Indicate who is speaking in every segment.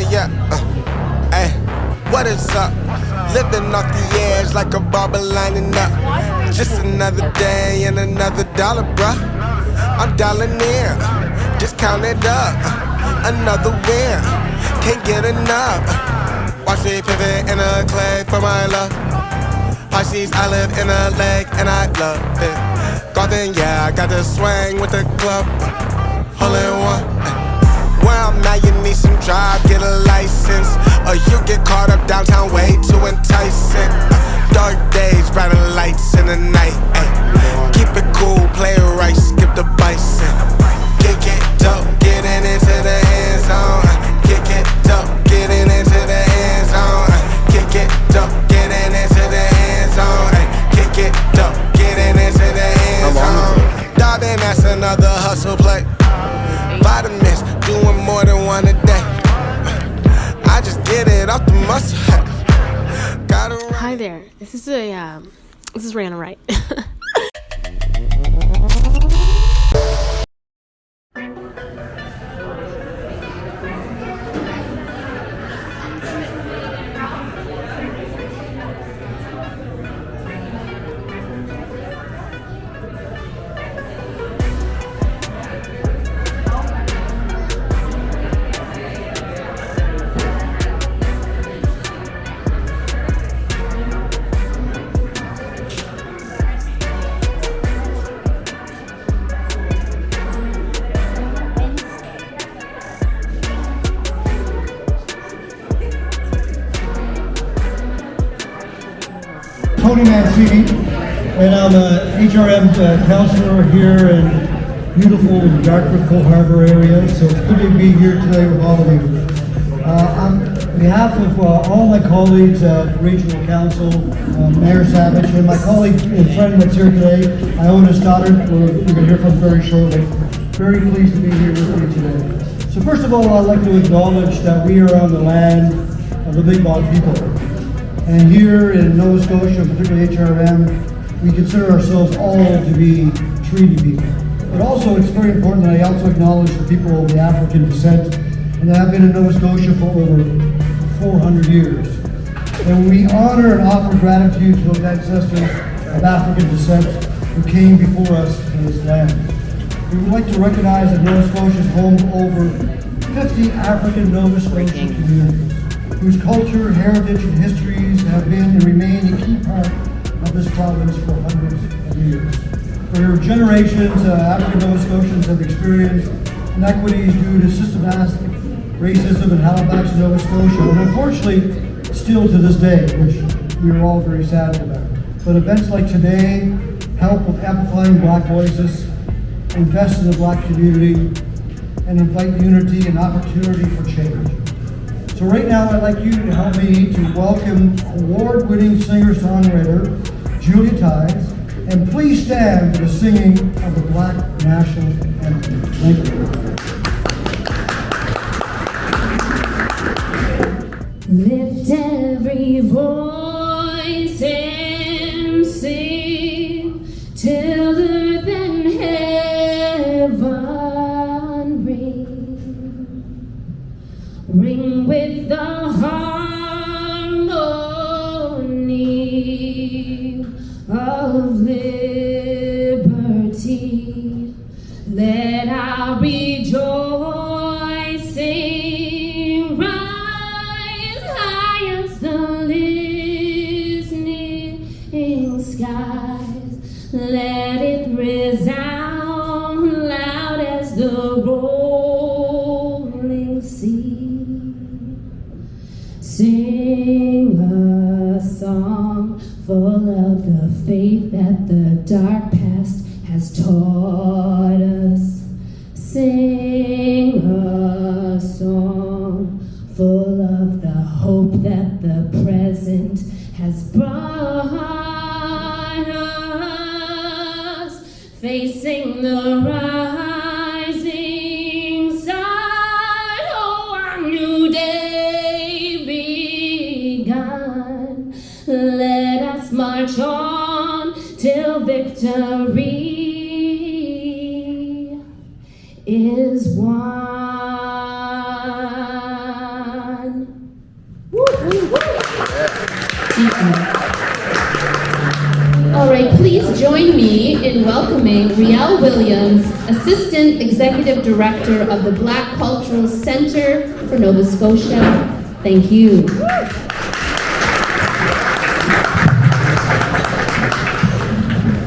Speaker 1: Yeah. Hey, what is up? Living off the edge like a barber lining up. Just another day and another dollar, bruh. I'm dialing in, just count it up. Another win, can't get enough. Watch me pivot in a clay for my love. Pisces, I live in a lake and I love it. Golden, yeah, I got to swing with the club. Hole in one. Where I'm at, you need some drive, get a license. Or you get caught up downtown, way too enticing. Dark days, brighter lights in the night. Ay. Keep it cool, play it right, skip the bison. Kick it dope, getting into the end zone. Kick it dope, getting into the end zone. Kick it dope, getting into the end zone. Kick it dope, getting into the end zone. Diving, that's another hustle play. Vitamins, doing more than one a day. I just get it off the muscle.
Speaker 2: Hi there. This is Rihanna Wright.
Speaker 3: Tony Mancini, and I'm an HRM counselor here in beautiful Dartmouth, Cole Harbour area, so it's good to be here today with all of you. On behalf of all my colleagues at Regional Council, Mayor Savage, and my colleague and friend that's here today, Iona Stoddard, we're going to hear from very shortly. Very pleased to be here with you today. So first of all, I'd like to acknowledge that we are on the land of the Mi'kmaq people. And here in Nova Scotia, particularly HRM, we consider ourselves all to be treaty people. But also, it's very important that I also acknowledge the people of the African descent, and that have been in Nova Scotia for over 400 years. And we honor and offer gratitude to those ancestors of African descent who came before us in this land. We would like to recognize that Nova Scotia is home to over 50 African Nova Scotian communities, whose culture, heritage, and histories have been and remain a key part of this province for hundreds of years. For generations, African Nova Scotians have experienced inequities due to systematic racism in Halifax, Nova Scotia, and unfortunately, still to this day, which we are all very sad about. But events like today help with amplifying Black voices, invest in the Black community, and invite unity and opportunity for change. So right now, I'd like you to help me to welcome award-winning singer-songwriter Julia Tynes, and please stand for the singing of the Black National Anthem. Thank you.
Speaker 4: Lift every voice and sing till earth and heaven ring with the harmony of liberty. Let our rejoicing rise high as the listening skies. Let it resound loud as the rolling sea. Sing a song full of the faith that the dark past has taught us. Sing a song full of the hope that the present has brought us. Facing the rising sun, oh, our new day begun. Let us march on till victory. is one. All right, please join me in welcoming Rielle Williams, Assistant Executive Director of the Black Cultural Center for Nova Scotia. Thank you.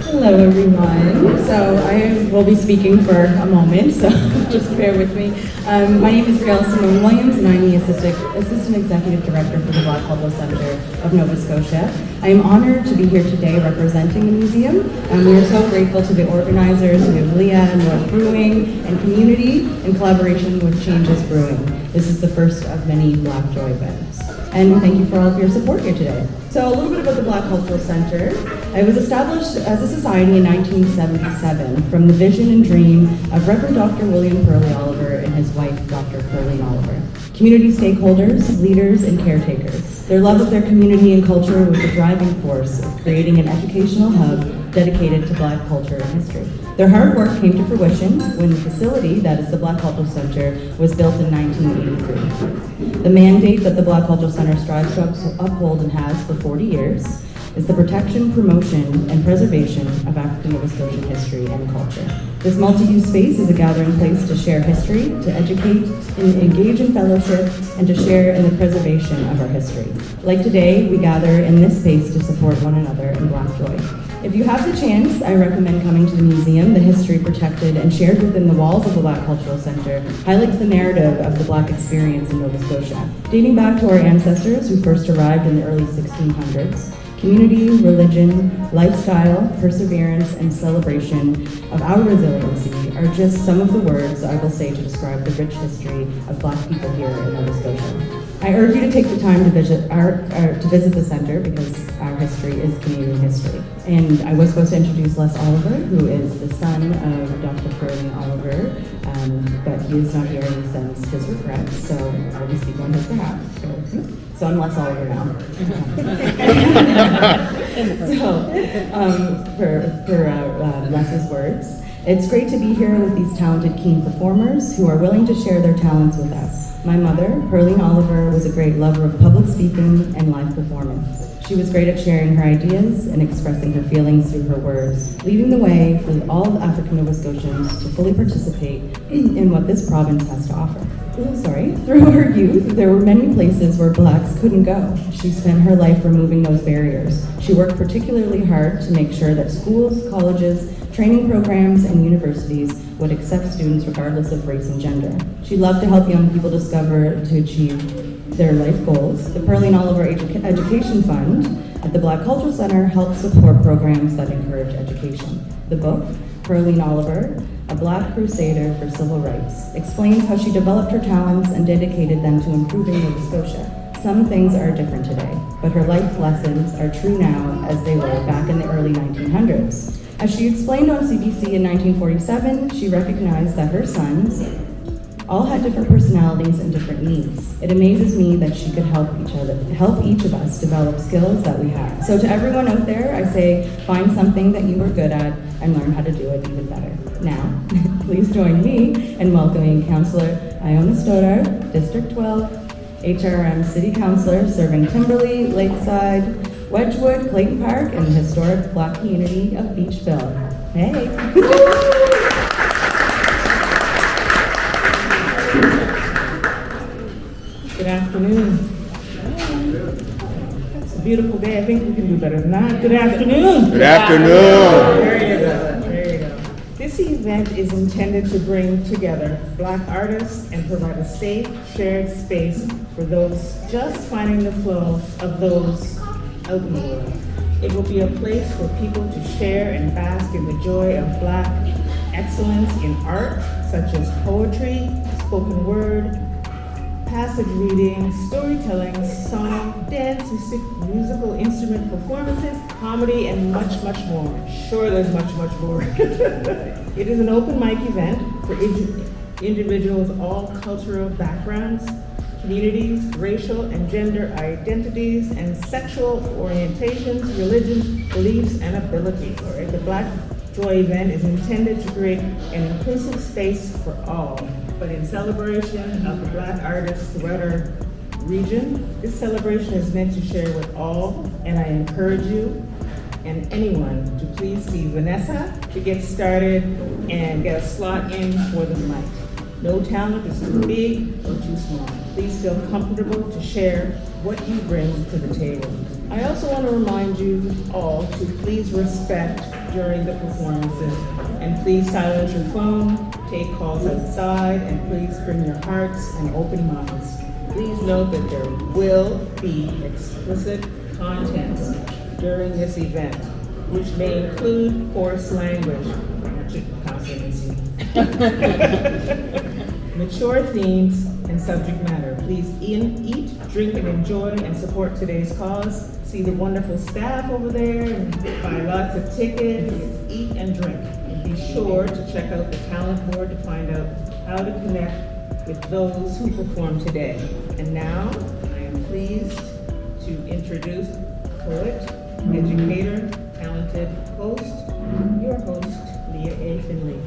Speaker 5: Hello everyone. So I will be speaking for a moment, so just bear with me. My name is Rielle Simone Williams and I'm the Assistant Executive Director for the Black Cultural Center of Nova Scotia. I am honored to be here today representing the museum, and we are so grateful to the organizers, to Julia, North Brewing, and community in collaboration with Changes Brewing. This is the first of many Black Joy events. And thank you for all of your support here today. So a little bit about the Black Cultural Center. It was established as a society in 1977 from the vision and dream of Reverend Dr. William Peraleen Oliver and his wife, Dr. Peraleen Oliver. Community stakeholders, leaders, and caretakers. Their love of their community and culture was the driving force of creating an educational hub dedicated to Black culture and history. Their hard work came to fruition when the facility, that is the Black Cultural Center, was built in 1983. The mandate that the Black Cultural Center strives to uphold and has for 40 years is the protection, promotion, and preservation of African Nova Scotian history and culture. This multi-use space is a gathering place to share history, to educate, and engage in fellowship, and to share in the preservation of our history. Like today, we gather in this space to support one another in Black Joy. If you have the chance, I recommend coming to the museum. The history protected and shared within the walls of the Black Cultural Center highlights the narrative of the Black experience in Nova Scotia. Dating back to our ancestors who first arrived in the early 1600s, community, religion, lifestyle, perseverance, and celebration of our resiliency are just some of the words I will say to describe the rich history of Black people here in Nova Scotia. I urge you to take the time to visit the center because our history is Canadian history. And I was supposed to introduce Les Oliver, who is the son of Dr. Peraleen Oliver, but he is not here and he sends his regrets, so I will be speaking on his behalf. So I'm Les Oliver now. For Les's words, it's great to be here with these talented, keen performers who are willing to share their talents with us. My mother, Peraleen Oliver, was a great lover of public speaking and live performance. She was great at sharing her ideas and expressing her feelings through her words, leading the way for all African Nova Scotians to fully participate in what this province has to offer. Through her youth, there were many places where Blacks couldn't go. She spent her life removing those barriers. She worked particularly hard to make sure that schools, colleges, training programs, and universities would accept students regardless of race and gender. She loved to help young people discover to achieve their life goals. The Peraleen Oliver Education Fund at the Black Cultural Center helps support programs that encourage education. The book, Peraleen Oliver, A Black Crusader for Civil Rights, explains how she developed her talents and dedicated them to improving Nova Scotia. Some things are different today, but her life lessons are true now as they were back in the early 1900s. As she explained on CBC in 1947, she recognized that her sons all had different personalities and different needs. It amazes me that she could help each of us develop skills that we have. So to everyone out there, I say, find something that you are good at and learn how to do it even better. Now, please join me in welcoming Councillor Iona Stoddard, District 12, HRM City Councillor serving Timberley, Lakeside, Wedgwood, Clayton Park, and the historic Black community of Beachville. Hey!
Speaker 6: Good afternoon. It's a beautiful day. I think we can do better than that. Good afternoon.
Speaker 1: Good afternoon.
Speaker 6: There you go. There you go. This event is intended to bring together Black artists and provide a safe, shared space for those just finding the flow of those out in the world. It will be a place for people to share and bask in the joy of Black excellence in art, such as poetry, spoken word, passage reading, storytelling, song, dance, musical instrument performances, comedy, and much, much more. Sure, there's much, much more. It is an open mic event for individuals of all cultural backgrounds, communities, racial and gender identities, and sexual orientations, religions, beliefs, and abilities. The Black Joy event is intended to create an inclusive space for all, but in celebration of the Black artists throughout our region, this celebration is meant to share with all, and I encourage you and anyone to please see Vanessa to get started and get a slot in for the mic. No talent is too big or too small. Please feel comfortable to share what you bring to the table. I also want to remind you all to please respect during the performances, and please silence your phone, take calls outside, and please bring your hearts and open minds. Please note that there will be explicit content during this event, which may include coarse language, mature themes, and subject matter. Please eat, drink, and enjoy, and support today's cause. See the wonderful staff over there, and buy lots of tickets, eat and drink. And be sure to check out the talent board to find out how to connect with those who perform today. And now, I am pleased to introduce poet, educator, talented host, your host, Leah A. Finley.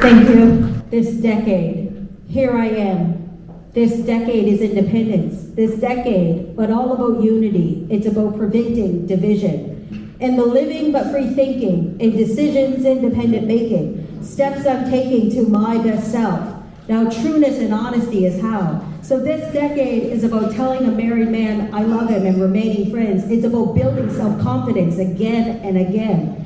Speaker 7: Thank you. This decade, here I am. This decade is independence. This decade, but all about unity. It's about preventing division. And the living but free thinking, and decisions independent making, steps I'm taking to my best self. Now trueness and honesty is how. So this decade is about telling a married man I love him and remaining friends. It's about building self-confidence again and again.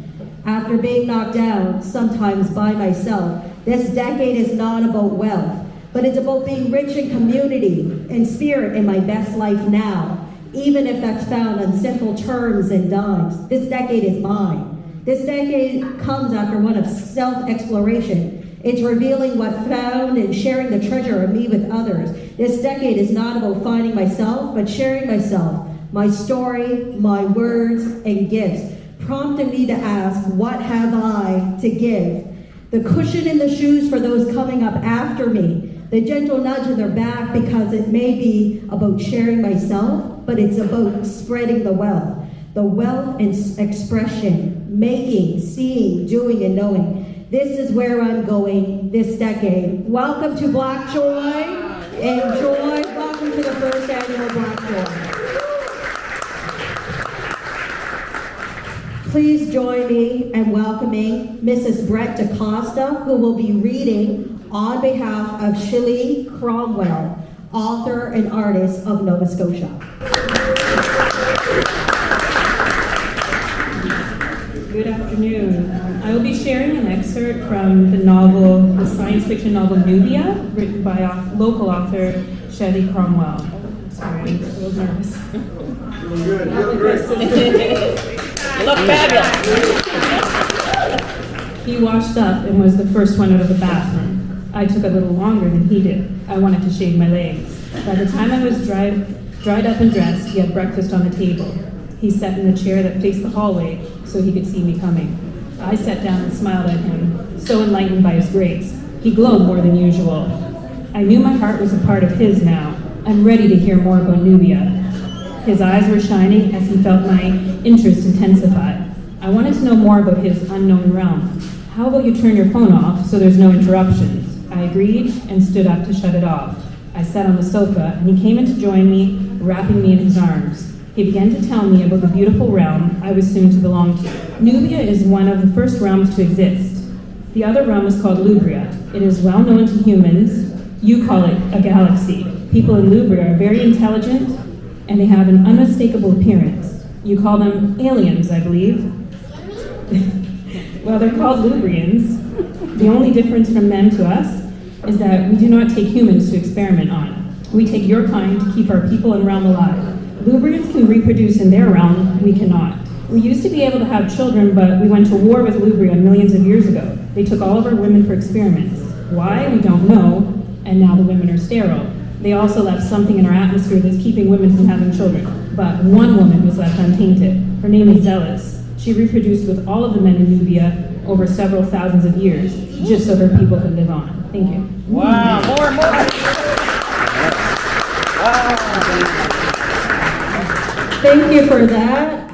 Speaker 7: After being knocked down, sometimes by myself, this decade is not about wealth, but it's about being rich in community and spirit in my best life now, even if that's found on simple terms and dimes. This decade is mine. This decade comes after one of self-exploration. It's revealing what found and sharing the treasure of me with others. This decade is not about finding myself, but sharing myself, my story, my words, and gifts, prompting me to ask, what have I to give? The cushion in the shoes for those coming up after me, the gentle nudge in their back, because it may be about sharing myself, but it's about spreading the wealth and expression, making, seeing, doing, and knowing. This is where I'm going this decade. Welcome to Black Joy, and Joy, welcome to the first annual Black Joy. Please join me in welcoming Mrs. Brett DaCosta, who will be reading on behalf of Shelley Cromwell, author and artist of Nova Scotia.
Speaker 8: Good afternoon. I will be sharing an excerpt from the science fiction novel Nubia, written by local author Shelley Cromwell. Sorry, I'm a little nervous.
Speaker 3: Good, good.
Speaker 8: You look fabulous. He washed up and was the first one out of the bathroom. I took a little longer than he did. I wanted to shave my legs. By the time I was dried up and dressed, he had breakfast on the table. He sat in the chair that faced the hallway so he could see me coming. I sat down and smiled at him, so enlightened by his grace. He glowed more than usual. I knew my heart was a part of his now. I'm ready to hear more about Nubia. His eyes were shining as he felt my interest intensify. I wanted to know more about his unknown realm. How about you turn your phone off so there's no interruptions? I agreed and stood up to shut it off. I sat on the sofa and he came in to join me, wrapping me in his arms. He began to tell me about the beautiful realm I was soon to belong to. Nubia is one of the first realms to exist. The other realm is called Lubria. It is well known to humans. You call it a galaxy. People in Lubria are very intelligent and they have an unmistakable appearance. You call them aliens, I believe. Well, they're called Lubrians. The only difference from them to us is that we do not take humans to experiment on. We take your kind to keep our people and realm alive. Lubrians can reproduce in their realm, we cannot. We used to be able to have children, but we went to war with Lubria millions of years ago. They took all of our women for experiments. Why? We don't know, and now the women are sterile. They also left something in our atmosphere that's keeping women from having children. But one woman was left untainted. Her name is Zealous. She reproduced with all of the men in Nubia over several thousands of years, just so her people could live on. Thank you.
Speaker 9: Wow, more.
Speaker 7: Thank you for that.